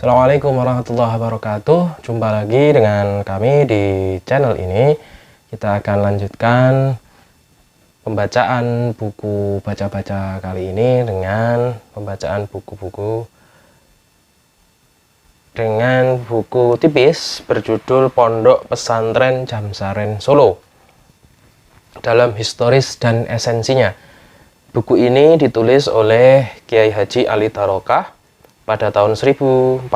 Assalamualaikum warahmatullahi wabarakatuh. Jumpa lagi dengan kami di channel ini. Kita akan lanjutkan pembacaan buku baca-baca kali ini dengan pembacaan buku tipis berjudul Pondok Pesantren Jamsaren Solo dalam historis dan esensinya. Buku ini ditulis oleh Kiai Haji Ali Tarokah pada tahun 1403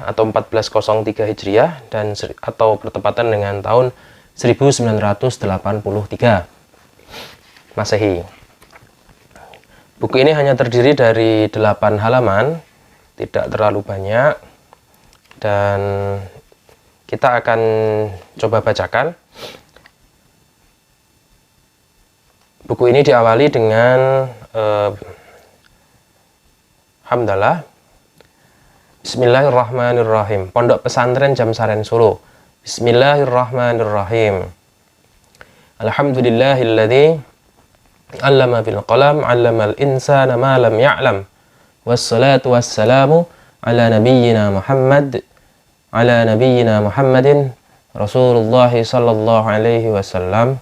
atau 1403 Hijriah dan atau bertepatan dengan tahun 1983 Masehi. Buku ini hanya terdiri dari 8 halaman, tidak terlalu banyak, dan kita akan coba bacakan. Buku ini diawali dengan hamdalah. Bismillahirrahmanirrahim. Pondok Pesantren Jamsaren Solo. Bismillahirrahmanirrahim. Alhamdulillahilladzi 'allama bil qalam 'allamal insana ma lam ya'lam. Wassalatu wassalamu ala nabiyyina Muhammadin Rasulullah sallallahu alaihi wasallam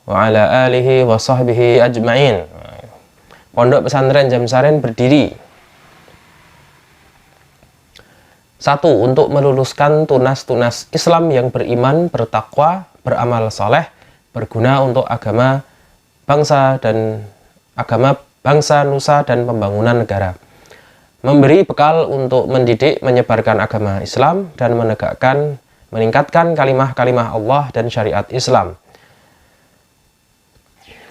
wa ala alihi wa sahbihi ajma'in. Pondok Pesantren Jamsaren berdiri 1. Untuk meluluskan tunas-tunas Islam yang beriman, bertakwa, beramal saleh, berguna untuk agama bangsa, nusa, dan pembangunan negara. Memberi bekal untuk mendidik, menyebarkan agama Islam, dan meningkatkan kalimah-kalimah Allah dan syariat Islam.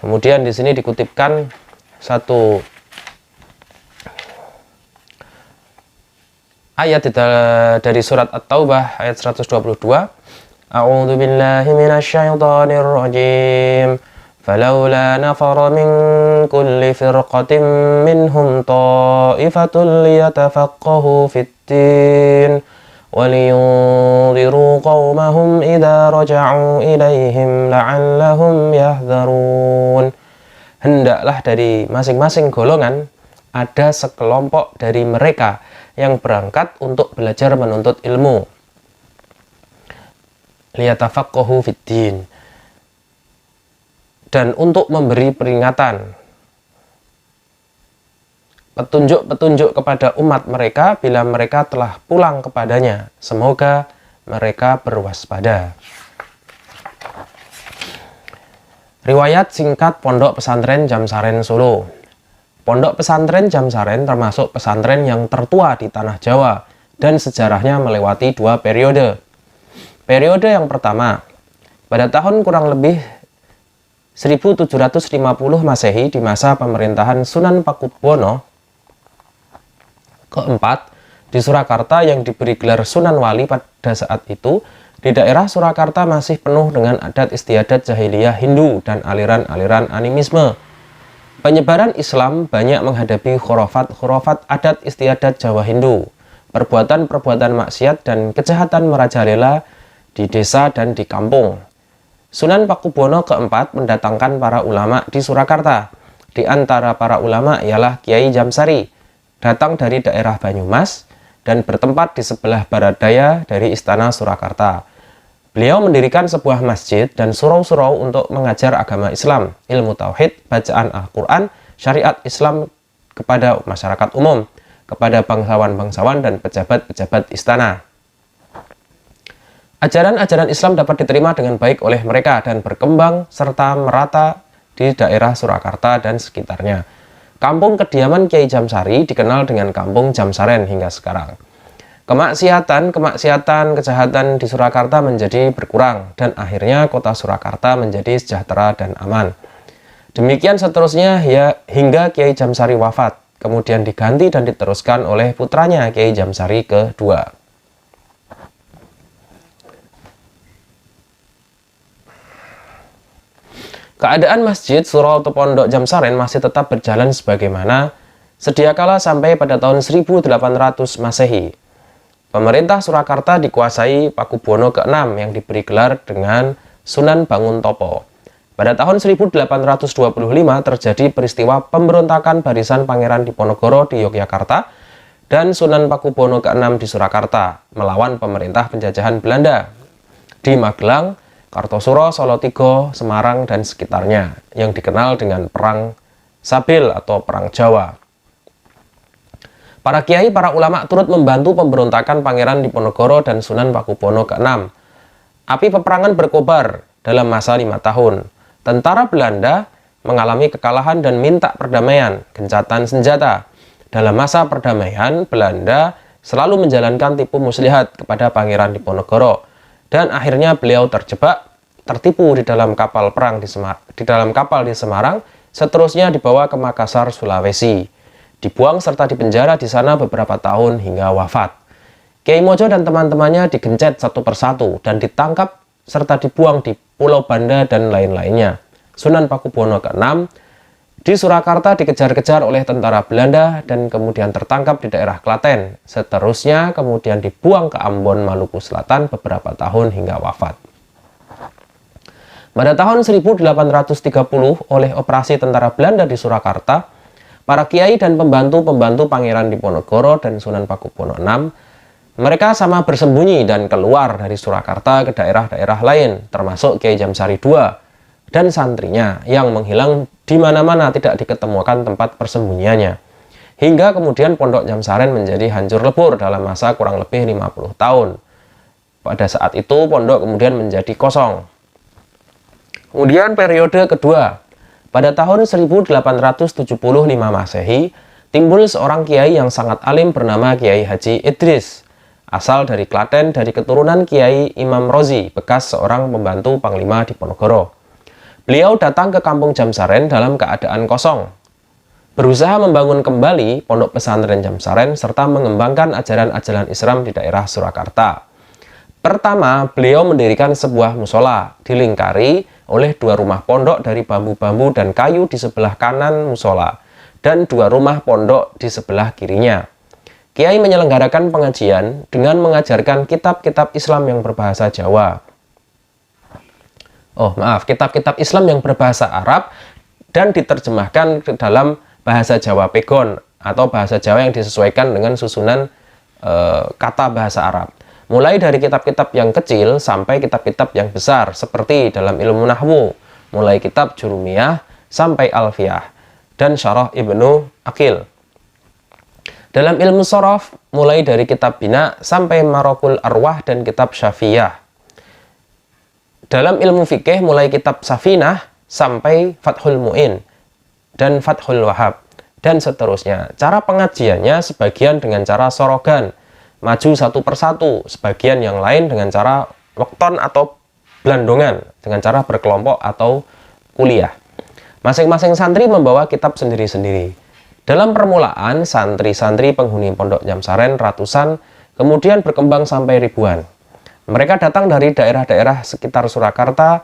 Kemudian di sini dikutipkan satu ayat dari surat At-Taubah ayat 122. A'udzu billahi minasyaitonir rajim. Falaula nafara min kulli firqatin minhum ta'ifatun liyatafaqahu fid-din wa liyunziru qaumahum idza raja'u ilaihim la'allahum yahdharun. Hendaklah dari masing-masing golongan ada sekelompok dari mereka yang berangkat untuk belajar menuntut ilmu. Liyatafaqahu fid-din, dan untuk memberi peringatan, petunjuk-petunjuk kepada umat mereka bila mereka telah pulang kepadanya. Semoga mereka berwaspada. Riwayat singkat Pondok Pesantren Jamsaren Solo. Pondok Pesantren Jamsaren termasuk pesantren yang tertua di tanah Jawa dan sejarahnya melewati 2 periode. Periode yang pertama, pada tahun kurang lebih 1750 Masehi di masa pemerintahan Sunan Pakubuwono keempat di Surakarta yang diberi gelar Sunan Wali. Pada saat itu, di daerah Surakarta masih penuh dengan adat istiadat jahiliyah Hindu dan aliran-aliran animisme. Penyebaran Islam banyak menghadapi khurafat adat istiadat Jawa Hindu, perbuatan-perbuatan maksiat dan kejahatan merajalela di desa dan di kampung. Sunan Pakubuwono keempat mendatangkan para ulama di Surakarta. Di antara para ulama ialah Kiai Jamsari, datang dari daerah Banyumas dan bertempat di sebelah barat daya dari Istana Surakarta. Beliau mendirikan sebuah masjid dan surau-surau untuk mengajar agama Islam, ilmu tauhid, bacaan Al-Quran, syariat Islam kepada masyarakat umum, kepada bangsawan-bangsawan dan pejabat-pejabat istana. Ajaran-ajaran Islam dapat diterima dengan baik oleh mereka dan berkembang serta merata di daerah Surakarta dan sekitarnya. Kampung kediaman Kiai Jamsari dikenal dengan Kampung Jamsaren hingga sekarang. Kejahatan di Surakarta menjadi berkurang dan akhirnya kota Surakarta menjadi sejahtera dan aman. Demikian seterusnya hingga Kiai Jamsari wafat, kemudian diganti dan diteruskan oleh putranya Kiai Jamsari kedua. Keadaan masjid, surau atau pondok Jamsaren masih tetap berjalan sebagaimana sedia kala sampai pada tahun 1800 Masehi. Pemerintah Surakarta dikuasai Pakubuwono ke-6 yang diberi gelar dengan Sunan Banguntopo. Pada tahun 1825 terjadi peristiwa pemberontakan barisan Pangeran Diponegoro di Yogyakarta dan Sunan Pakubono ke-6 di Surakarta melawan pemerintah penjajahan Belanda di Magelang, Kartosuro, Solotigo, Semarang, dan sekitarnya yang dikenal dengan Perang Sabil atau Perang Jawa. Para kiai, para ulama turut membantu pemberontakan Pangeran Diponegoro dan Sunan Pakubono ke-6. Api peperangan berkobar dalam masa 5 tahun. Tentara Belanda mengalami kekalahan dan minta perdamaian, gencatan senjata. Dalam masa perdamaian, Belanda selalu menjalankan tipu muslihat kepada Pangeran Diponegoro, dan akhirnya beliau tertipu di dalam kapal perang di Semarang, seterusnya dibawa ke Makassar, Sulawesi, dibuang serta dipenjara di sana beberapa tahun hingga wafat. Kiai Mojo dan teman-temannya digencet satu persatu dan ditangkap serta dibuang di Pulau Banda dan lain-lainnya. Sunan Pakubono ke-6 di Surakarta dikejar-kejar oleh tentara Belanda dan kemudian tertangkap di daerah Klaten. Seterusnya kemudian dibuang ke Ambon, Maluku Selatan beberapa tahun hingga wafat. Pada tahun 1830 oleh operasi tentara Belanda di Surakarta, para kiai dan pembantu-pembantu Pangeran Diponegoro dan Sunan Pakubono ke-6 mereka sama bersembunyi dan keluar dari Surakarta ke daerah-daerah lain, termasuk Kiai Jamsari II dan santrinya yang menghilang di mana-mana, tidak diketemukan tempat persembunyiannya. Hingga kemudian Pondok Jamsaren menjadi hancur lebur dalam masa kurang lebih 50 tahun. Pada saat itu pondok kemudian menjadi kosong. Kemudian periode kedua, pada tahun 1875 Masehi, timbul seorang kiai yang sangat alim bernama Kiai Haji Idris. Asal dari Klaten, dari keturunan Kiai Imam Rozi, bekas seorang pembantu Panglima Diponegoro. Beliau datang ke kampung Jamsaren dalam keadaan kosong, berusaha membangun kembali pondok pesantren Jamsaren serta mengembangkan ajaran-ajaran Islam di daerah Surakarta. Pertama, beliau mendirikan sebuah musola dilingkari oleh 2 rumah pondok dari bambu-bambu dan kayu di sebelah kanan musola dan 2 rumah pondok di sebelah kirinya. Kiai menyelenggarakan pengajian dengan mengajarkan kitab-kitab Islam yang berbahasa Jawa. Kitab-kitab Islam yang berbahasa Arab dan diterjemahkan ke dalam bahasa Jawa Pegon atau bahasa Jawa yang disesuaikan dengan susunan kata bahasa Arab. Mulai dari kitab-kitab yang kecil sampai kitab-kitab yang besar seperti dalam ilmu nahwu, mulai kitab Jurumiyah sampai Alfiyah dan Syarah Ibnu Aqil. Dalam ilmu sorof, mulai dari kitab Bina sampai Marokul Arwah dan kitab Syafiyah. Dalam ilmu fikih, mulai kitab Safinah sampai Fathul Mu'in dan Fathul Wahab, dan seterusnya. Cara pengajiannya sebagian dengan cara sorogan, maju satu persatu, sebagian yang lain dengan cara wakton atau belandongan, dengan cara berkelompok atau kuliah. Masing-masing santri membawa kitab sendiri-sendiri. Dalam permulaan, santri-santri penghuni Pondok Jamsaren ratusan, kemudian berkembang sampai ribuan. Mereka datang dari daerah-daerah sekitar Surakarta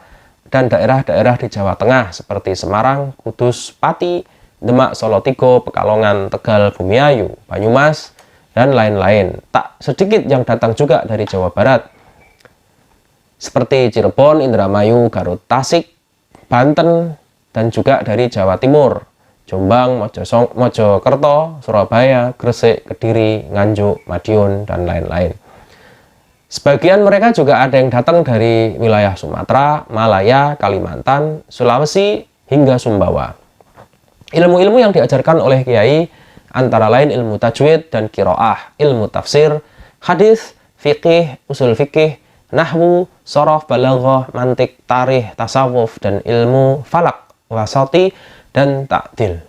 dan daerah-daerah di Jawa Tengah seperti Semarang, Kudus, Pati, Demak, Solotigo, Pekalongan, Tegal, Bumiayu, Banyumas, dan lain-lain. Tak sedikit yang datang juga dari Jawa Barat, seperti Cirebon, Indramayu, Garut, Tasik, Banten, dan juga dari Jawa Timur, Jombang, Mojokerto, Surabaya, Gresik, Kediri, Nganjuk, Madiun, dan lain-lain. Sebagian mereka juga ada yang datang dari wilayah Sumatera, Malaya, Kalimantan, Sulawesi, hingga Sumbawa. Ilmu-ilmu yang diajarkan oleh kiai antara lain ilmu tajwid dan qiraah, ilmu tafsir, hadis, fikih, usul fikih, nahwu, sorof, balaghah, mantik, tarikh, tasawuf, dan ilmu falak, wasati, dan takdil.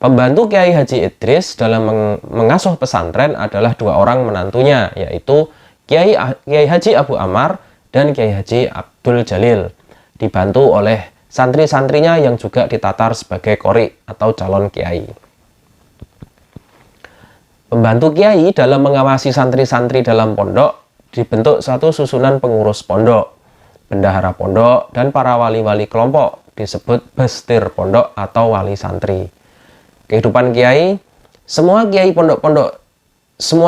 Pembantu Kiai Haji Idris dalam mengasuh pesantren adalah 2 orang menantunya, yaitu Kiai Haji Abu Amar dan Kiai Haji Abdul Jalil, dibantu oleh santri-santrinya yang juga ditatar sebagai qori atau calon kiai. Pembantu kiai dalam mengawasi santri-santri dalam pondok dibentuk satu susunan pengurus pondok, bendahara pondok, dan para wali-wali kelompok disebut bestir pondok atau wali santri. Kehidupan kiai, semua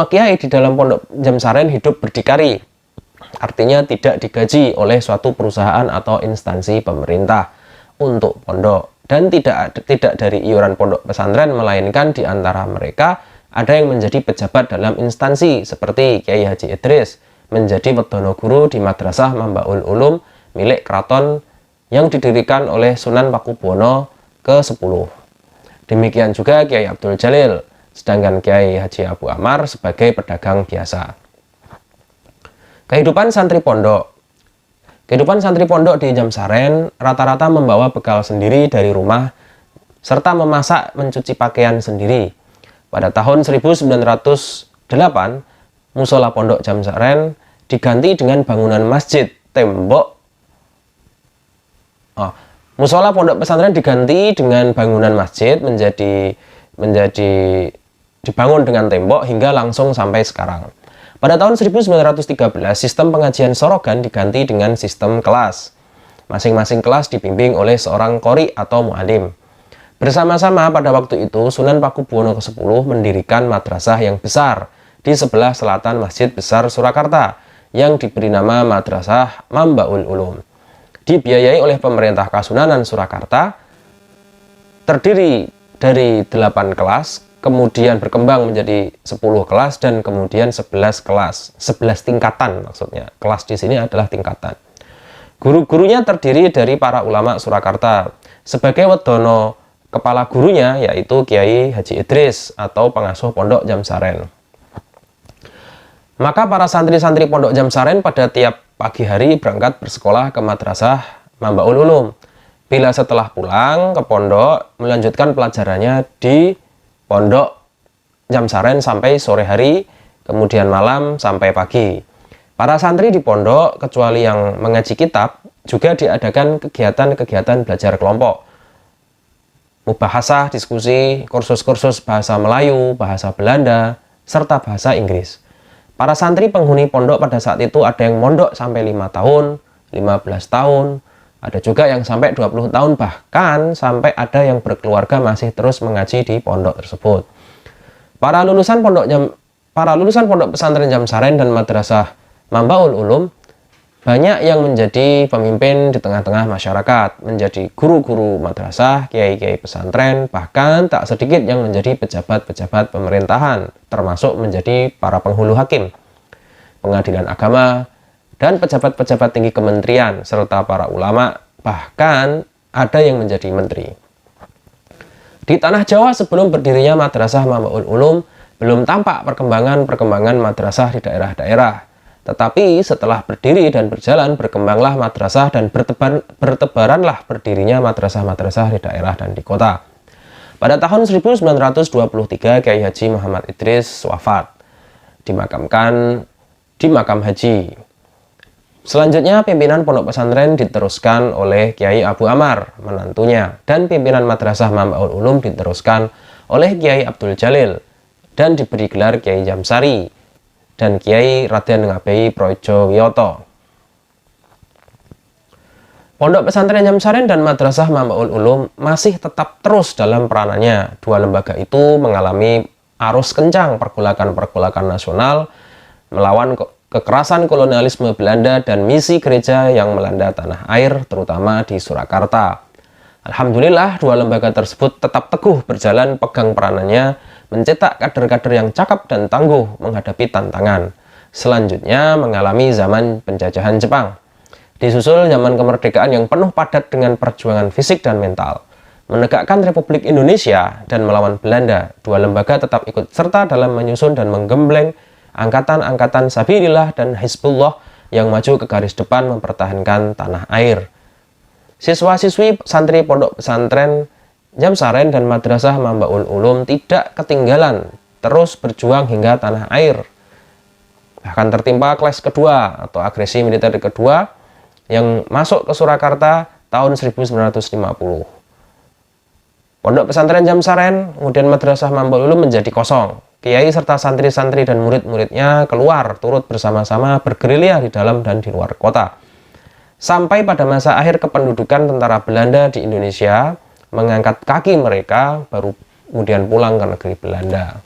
kiai di dalam Pondok Jamsaren hidup berdikari, artinya tidak digaji oleh suatu perusahaan atau instansi pemerintah untuk pondok, dan tidak dari iuran pondok pesantren, melainkan di antara mereka ada yang menjadi pejabat dalam instansi seperti Kiai Haji Idris menjadi Wedono Guru di Madrasah Mambaul Ulum milik keraton yang didirikan oleh Sunan Pakubuwono ke-10. Demikian juga Kiai Abdul Jalil, sedangkan Kiai Haji Abu Amar sebagai pedagang biasa. Kehidupan santri pondok. Kehidupan santri pondok di Jamsaren rata-rata membawa bekal sendiri dari rumah serta memasak mencuci pakaian sendiri. Pada tahun 1908, musola pondok Jamsaren diganti dengan bangunan masjid musola pondok pesantren diganti dengan bangunan masjid menjadi dibangun dengan tembok hingga langsung sampai sekarang. Pada tahun 1913, sistem pengajian sorogan diganti dengan sistem kelas. Masing-masing kelas dibimbing oleh seorang qori atau mu'alim. Bersama-sama pada waktu itu, Sunan Pakubuwono ke-10 mendirikan madrasah yang besar di sebelah selatan Masjid Besar Surakarta yang diberi nama Madrasah Mambaul Ulum. Dibiayai oleh pemerintah Kasunanan Surakarta, terdiri dari 8 kelas, kemudian berkembang menjadi 10 kelas dan kemudian 11 kelas, 11 tingkatan maksudnya. Kelas di sini adalah tingkatan. Guru-gurunya terdiri dari para ulama Surakarta. Sebagai wedono, kepala gurunya yaitu Kiai Haji Idris atau pengasuh pondok Jamsaren. Maka para santri-santri pondok Jamsaren pada tiap pagi hari berangkat bersekolah ke Madrasah Mambaul Ulum. Bila setelah pulang ke pondok, melanjutkan pelajarannya di pondok Jamsaren sampai sore hari, kemudian malam sampai pagi. Para santri di pondok, kecuali yang mengaji kitab, juga diadakan kegiatan-kegiatan belajar kelompok. Mubahasah, diskusi, kursus-kursus bahasa Melayu, bahasa Belanda, serta bahasa Inggris. Para santri penghuni pondok pada saat itu ada yang mondok sampai 5 tahun, 15 tahun, ada juga yang sampai 20 tahun, bahkan sampai ada yang berkeluarga masih terus mengaji di pondok tersebut. Para lulusan pondok pesantren Jamsaren dan Madrasah Mambaul Ulum banyak yang menjadi pemimpin di tengah-tengah masyarakat, menjadi guru-guru madrasah, kiai-kiai pesantren, bahkan tak sedikit yang menjadi pejabat-pejabat pemerintahan, termasuk menjadi para penghulu hakim, pengadilan agama, dan pejabat-pejabat tinggi kementerian, serta para ulama, bahkan ada yang menjadi menteri. Di tanah Jawa sebelum berdirinya Madrasah Mambaul Ulum, belum tampak perkembangan madrasah di daerah-daerah. Tetapi setelah berdiri dan berjalan, berkembanglah madrasah dan bertebaranlah berdirinya madrasah-madrasah di daerah dan di kota. Pada tahun 1923, Kiai Haji Muhammad Idris wafat, dimakamkan di makam haji. Selanjutnya, pimpinan pondok pesantren diteruskan oleh Kiai Abu Amar, menantunya, dan pimpinan Madrasah Mambaul Ulum diteruskan oleh Kiai Abdul Jalil, dan diberi gelar Kiai Jamsari, dan Kiai Raden Ngabeyi Projo Wiyoto. Pondok pesantren Jamsaren dan Madrasah Mambaul Ulum masih tetap terus dalam peranannya. Dua lembaga itu mengalami arus kencang pergolakan-pergolakan nasional melawan kekerasan kolonialisme Belanda dan misi gereja yang melanda tanah air, terutama di Surakarta. Alhamdulillah, dua lembaga tersebut tetap teguh berjalan pegang peranannya, mencetak kader-kader yang cakap dan tangguh menghadapi tantangan. Selanjutnya mengalami zaman penjajahan Jepang. Disusul zaman kemerdekaan yang penuh padat dengan perjuangan fisik dan mental. Menegakkan Republik Indonesia dan melawan Belanda, dua lembaga tetap ikut serta dalam menyusun dan menggembleng angkatan-angkatan Sabilillah dan Hizbullah yang maju ke garis depan mempertahankan tanah air. Siswa-siswi santri pondok pesantren Jamsaren dan Madrasah Mambaul Ulum tidak ketinggalan, terus berjuang hingga tanah air. Bahkan tertimpa Clash kedua atau agresi militer kedua yang masuk ke Surakarta tahun 1950. Pondok pesantren Jamsaren, kemudian Madrasah Mambaul Ulum menjadi kosong. Kiai serta santri-santri dan murid-muridnya keluar turut bersama-sama bergerilya di dalam dan di luar kota. Sampai pada masa akhir kependudukan tentara Belanda di Indonesia mengangkat kaki mereka, baru kemudian pulang ke negeri Belanda.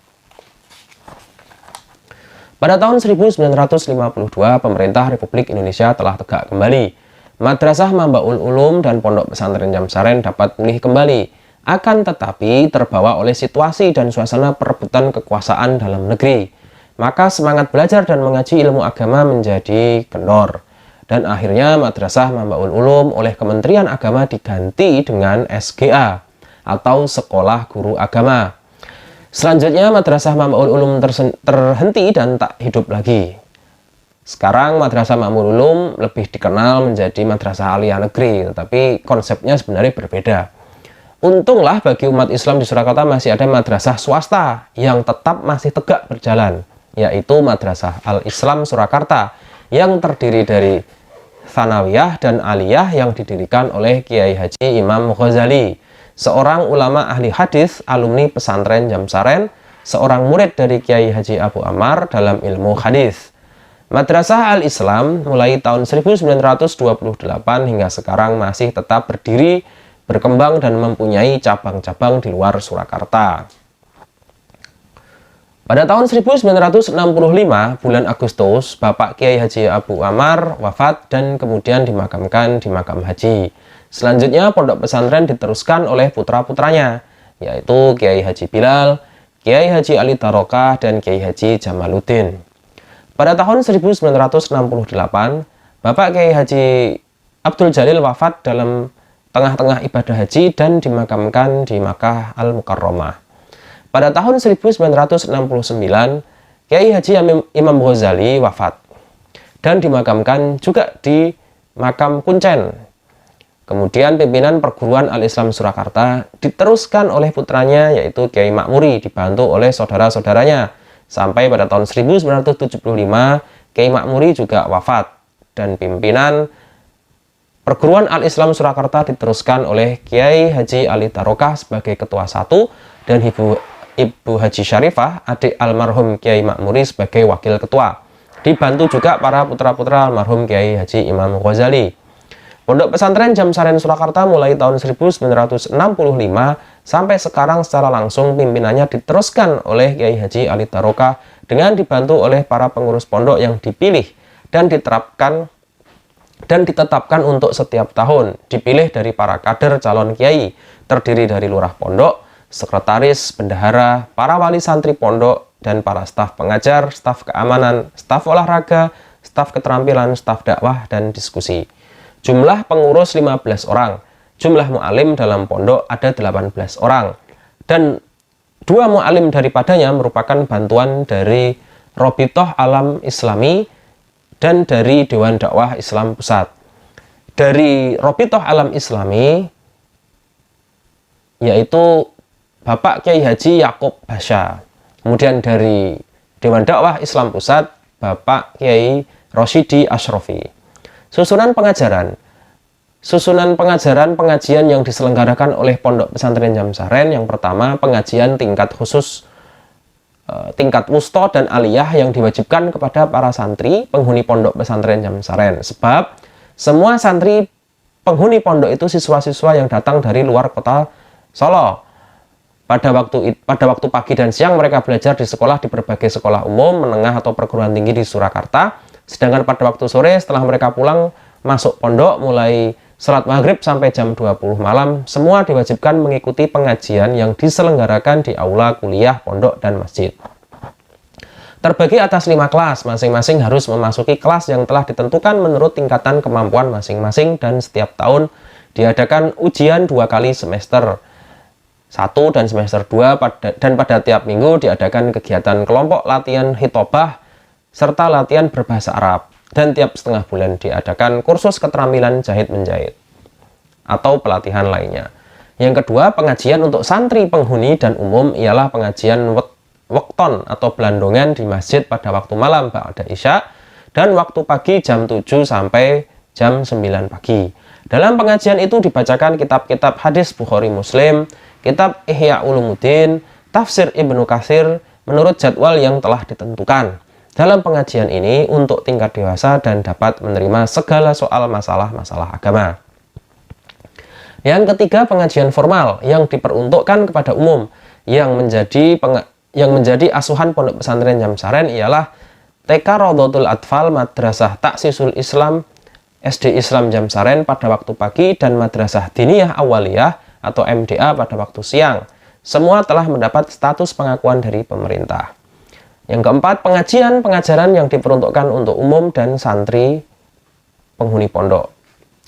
Pada tahun 1952, pemerintah Republik Indonesia telah tegak kembali. Madrasah Mambaul Ulum dan Pondok Pesantren Jamsaren dapat pulih kembali. Akan tetapi terbawa oleh situasi dan suasana perebutan kekuasaan dalam negeri, maka semangat belajar dan mengaji ilmu agama menjadi kendor. Dan akhirnya Madrasah Mambaul Ulum oleh Kementerian Agama diganti dengan SGA atau Sekolah Guru Agama. Selanjutnya Madrasah Mambaul Ulum terhenti dan tak hidup lagi. Sekarang Madrasah Mambaul Ulum lebih dikenal menjadi Madrasah Aliyah Negeri, tetapi konsepnya sebenarnya berbeda. Untunglah bagi umat Islam di Surakarta masih ada madrasah swasta yang tetap masih tegak berjalan, yaitu Madrasah Al-Islam Surakarta yang terdiri dari Tsanawiyah dan Aliyah yang didirikan oleh Kiai Haji Imam Ghazali, seorang ulama ahli hadis, alumni pesantren Jamsaren, seorang murid dari Kiai Haji Abu Ammar dalam ilmu hadis. Madrasah Al-Islam mulai tahun 1928 hingga sekarang masih tetap berdiri, berkembang dan mempunyai cabang-cabang di luar Surakarta. Pada tahun 1965, bulan Agustus, Bapak Kiai Haji Abu Ammar wafat dan kemudian dimakamkan di makam haji. Selanjutnya, pondok pesantren diteruskan oleh putra-putranya, yaitu Kiai Haji Bilal, Kiai Haji Ali Tarokah, dan Kiai Haji Jamaluddin. Pada tahun 1968, Bapak Kiai Haji Abdul Jalil wafat dalam tengah-tengah ibadah haji dan dimakamkan di Makkah Al-Mukarramah. Pada tahun 1969, Kiai Haji Imam Ghazali wafat dan dimakamkan juga di makam Kuncen. Kemudian pimpinan perguruan Al-Islam Surakarta diteruskan oleh putranya, yaitu Kiai Makmuri, dibantu oleh saudara-saudaranya. Sampai pada tahun 1975, Kiai Makmuri juga wafat dan pimpinan perguruan Al-Islam Surakarta diteruskan oleh Kiai Haji Ali Tarokah sebagai ketua 1 dan Ibu Haji Syarifah, adik almarhum Kiai Makmuri, sebagai wakil ketua. Dibantu juga para putra-putra almarhum Kiai Haji Imam Ghazali. Pondok pesantren Jamsaren Surakarta mulai tahun 1965 sampai sekarang secara langsung pimpinannya diteruskan oleh Kiai Haji Ali Tarokah dengan dibantu oleh para pengurus pondok yang dipilih dan ditetapkan untuk setiap tahun, dipilih dari para kader calon kiai, terdiri dari lurah pondok, sekretaris, bendahara, para wali santri pondok, dan para staf pengajar, staf keamanan, staf olahraga, staf keterampilan, staf dakwah, dan diskusi. Jumlah pengurus 15 orang, jumlah mu'alim dalam pondok ada 18 orang, dan 2 mu'alim daripadanya merupakan bantuan dari Robitoh Alam Islami dan dari Dewan Dakwah Islam Pusat. Dari Robitoh Alam Islami, yaitu Bapak Kiai Haji Yakub Basya. Kemudian dari Dewan Dakwah Islam Pusat, Bapak Kiai Rosyidi Ashrofi. Susunan pengajian yang diselenggarakan oleh Pondok Pesantren Jamsaren. Yang pertama, pengajian tingkat khusus, tingkat wusto dan aliyah yang diwajibkan kepada para santri penghuni Pondok Pesantren Jamsaren. Sebab semua santri penghuni pondok itu siswa-siswa yang datang dari luar kota Solo. Pada waktu pagi dan siang mereka belajar di sekolah di berbagai sekolah umum, menengah atau perguruan tinggi di Surakarta. Sedangkan pada waktu sore setelah mereka pulang masuk pondok mulai salat maghrib sampai jam 20 malam, semua diwajibkan mengikuti pengajian yang diselenggarakan di aula kuliah, pondok, dan masjid. Terbagi atas 5 kelas, masing-masing harus memasuki kelas yang telah ditentukan menurut tingkatan kemampuan masing-masing, dan setiap tahun diadakan ujian 2 kali semester 1 dan semester 2, dan pada tiap minggu diadakan kegiatan kelompok latihan hitobah serta latihan berbahasa Arab. Dan tiap setengah bulan diadakan kursus keterampilan jahit-menjahit atau pelatihan lainnya. Yang kedua, pengajian untuk santri penghuni dan umum ialah pengajian wekton atau belandongan di masjid pada waktu malam ba'da isya dan waktu pagi jam 7 sampai jam 9 pagi. Dalam pengajian itu dibacakan kitab-kitab hadis Bukhari Muslim, kitab Ihya Ulumuddin, tafsir Ibnu Katsir menurut jadwal yang telah ditentukan. Dalam pengajian ini untuk tingkat dewasa dan dapat menerima segala soal masalah-masalah agama. Yang ketiga, pengajian formal yang diperuntukkan kepada umum. Yang menjadi asuhan Pondok Pesantren Jamsaren ialah TK Rodotul Atfal, Madrasah Taksisul Islam, SD Islam Jamsaren pada waktu pagi, dan Madrasah Diniyah Awaliyah atau MDA pada waktu siang. Semua telah mendapat status pengakuan dari pemerintah. Yang keempat, pengajaran yang diperuntukkan untuk umum dan santri penghuni pondok.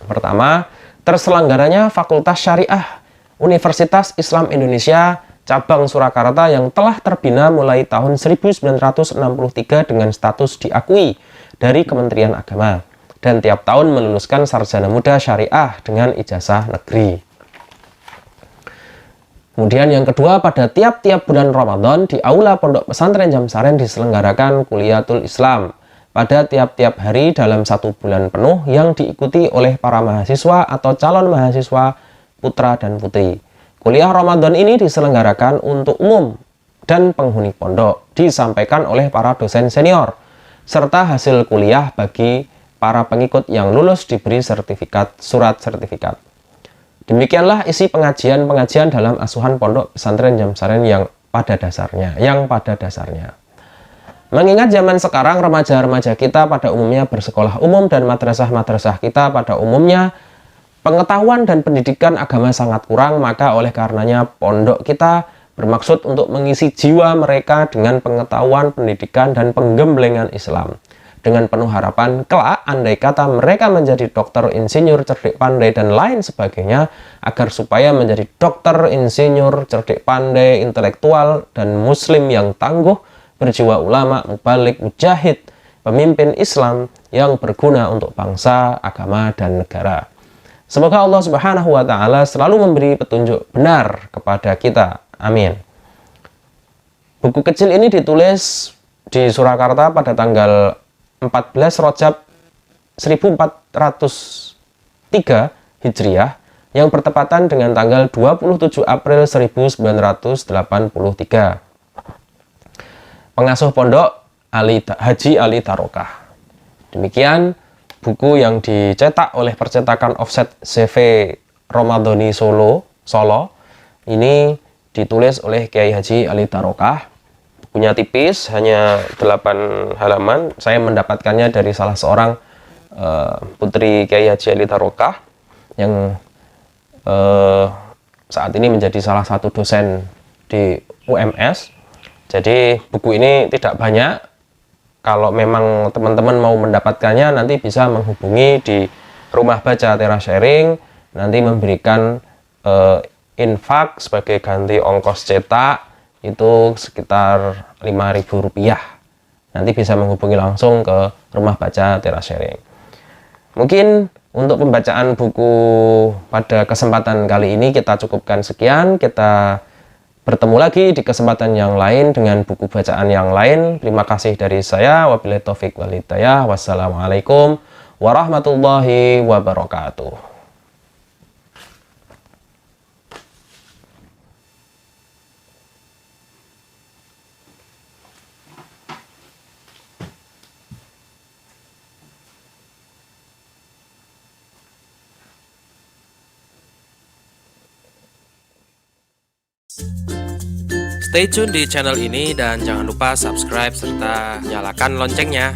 Pertama, terselenggaranya Fakultas Syariah Universitas Islam Indonesia Cabang Surakarta yang telah terbina mulai tahun 1963 dengan status diakui dari Kementerian Agama dan tiap tahun meluluskan sarjana muda syariah dengan ijazah negeri. Kemudian yang kedua, pada tiap-tiap bulan Ramadan di Aula Pondok Pesantren Jamsaren diselenggarakan Kuliatul Islam pada tiap-tiap hari dalam 1 bulan penuh yang diikuti oleh para mahasiswa atau calon mahasiswa putra dan putri. Kuliah Ramadan ini diselenggarakan untuk umum dan penghuni pondok, disampaikan oleh para dosen senior, serta hasil kuliah bagi para pengikut yang lulus diberi surat sertifikat. Demikianlah isi pengajian dalam asuhan Pondok Pesantren Jamsaren yang pada dasarnya. Mengingat zaman sekarang remaja-remaja kita pada umumnya bersekolah umum dan madrasah-madrasah kita pada umumnya pengetahuan dan pendidikan agama sangat kurang, maka oleh karenanya pondok kita bermaksud untuk mengisi jiwa mereka dengan pengetahuan, pendidikan, dan penggemblengan Islam. Dengan penuh harapan, kelak andai kata mereka menjadi dokter, insinyur, cerdik, pandai, dan lain sebagainya, agar supaya menjadi dokter, insinyur, cerdik, pandai, intelektual, dan muslim yang tangguh, berjiwa ulama, mubalik, mujahid, pemimpin Islam yang berguna untuk bangsa, agama, dan negara. Semoga Allah Subhanahu wa Ta'ala selalu memberi petunjuk benar kepada kita. Amin. Buku kecil ini ditulis di Surakarta pada tanggal 14 Rajab 1403 Hijriah yang bertepatan dengan tanggal 27 April 1983. Pengasuh pondok Haji Ali Tarokah. Demikian buku yang dicetak oleh percetakan offset CV Ramadhani Solo. Ini ditulis oleh Kiai Haji Ali Tarokah. Bukunya tipis, hanya 8 halaman. Saya mendapatkannya dari salah seorang putri Kiai Haji Ali Tarokah yang saat ini menjadi salah satu dosen di UMS. Jadi buku ini tidak banyak. Kalau memang teman-teman mau mendapatkannya, nanti bisa menghubungi di Rumah Baca Teras Sharing, nanti memberikan infak sebagai ganti ongkos cetak itu sekitar Rp5.000. Nanti bisa menghubungi langsung ke Rumah Baca Teras Sharing. Mungkin untuk pembacaan buku pada kesempatan kali ini kita cukupkan sekian. Kita bertemu lagi di kesempatan yang lain dengan buku bacaan yang lain. Terima kasih dari saya. Wabillahi taufik wal hidayah. Wassalamualaikum warahmatullahi wabarakatuh. Stay tune di channel ini dan jangan lupa subscribe serta nyalakan loncengnya.